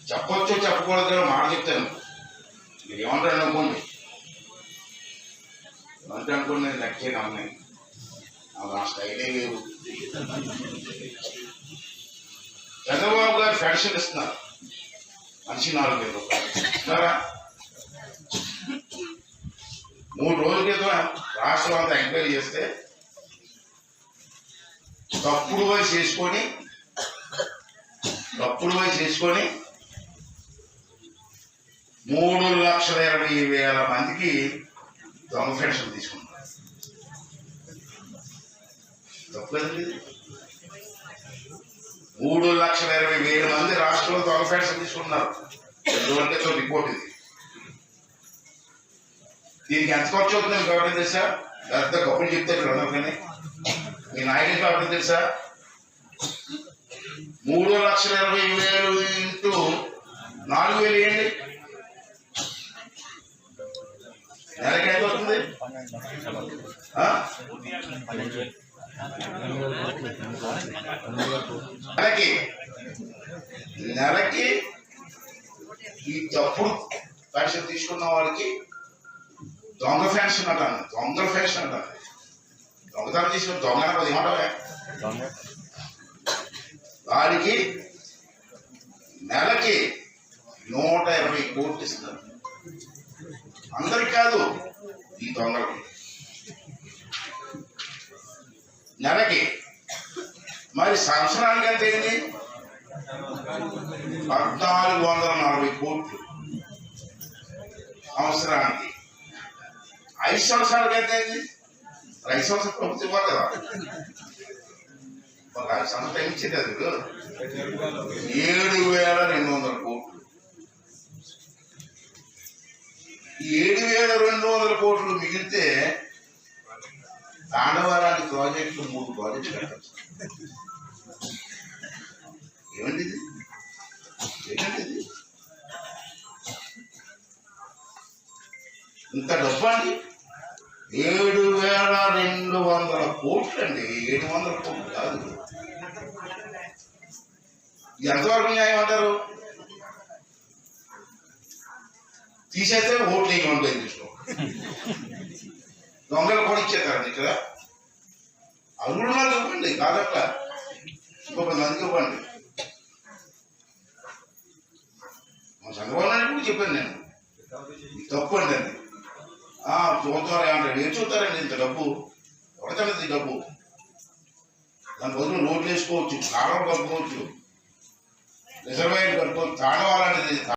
చెప్పొచ్చు చెప్పకూడదు మాట చెప్తాను. మీరు ఏమంటారు అనుకోండి, అంటే అనుకోండి నేను లెక్కే నమ్మని నా స్టైలే లేవు. చంద్రబాబు గారు పెన్షన్ ఇస్తున్నారు, మనిషి 4,000 రూపాయలు ఇస్తున్నారా? 3 రోజుల క్రితం రాష్ట్రం అంతా ఎంక్వైరీ చేస్తే తప్పుడు వయసు చేసుకొని 3,20,000 మందికి దొంగ పెన్షన్ తీసుకున్నారు. తప్పు కదండి. 3,20,000 మంది రాష్ట్రంలో దొంగ పెన్షన్ తీసుకున్నారు. 2 గంటలతో రిపోర్ట్ ఇది. దీనికి ఎంత ఖర్చు అవుతుంది మీకు ఎవరైనా తెలుసా? పెద్ద కప్పులు చెప్తారు అందరూ, కానీ మీ నాయకుడికి ఎవరైనా తెలుసా? 3,20,000 ఇంటూ 4,000 వేయండి, నెలకి ఎంత అవుతుంది? నెలకి ఈ తప్పుడు పెన్షన్ తీసుకున్న వారికి దొంగ పెన్షన్ అంటాను. దొంగతనం తీసుకుని దొంగ అది ఏమంటావే, వారికి నెలకి 120 కోట్లు ఇస్తున్నారు. అందరికి కాదు, ఈ దొంగలకి నెలకి. మరి సంవత్సరానికి ఎంత అయింది? 1,440 కోట్లు సంవత్సరానికి. 5 సంవత్సరాలకి ఎంత అయింది? 5 సంవత్సరాలు ప్రభుత్వం ఇవ్వాలి కదా, ఒక 5 సంవత్సరాలు ఇచ్చేది. అది 7,200 కోట్లు. 7,200 కోట్లు మిగిలితే తాండవరానికి ప్రాజెక్టులు 3 ప్రాజెక్టులు కట్టచ్చు. ఏమండి ఇది? ఇంత డబ్బు అండి, 7,200 కోట్లు అండి. 700 కోట్లు కాదు. ఎంతవరకు న్యాయం అంటారు? తీసేస్తే ఓట్లు వేయమంటుంది చూసుకో. దొంగలు కూడా ఇచ్చేస్తారండి ఇక్కడ. అరుగుడు నాకు ఇవ్వండి, కాదట్లా ఇంకో 10 మందికి ఇవ్వండి. మా చంద్రబాబు నాయుడు కూడా చెప్పాను నేను, తప్పు అండి అండి. చూద్దాం ఏమంటాడు, ఏం చూస్తారండి ఇంత డబ్బు? ఎవరికండి డబ్బు? దాని బదులు రోడ్లు వేసుకోవచ్చు, కాలువలు కలుపుకోవచ్చు, రిజర్వాయర్లు కలుపుకోవచ్చు, తాండవ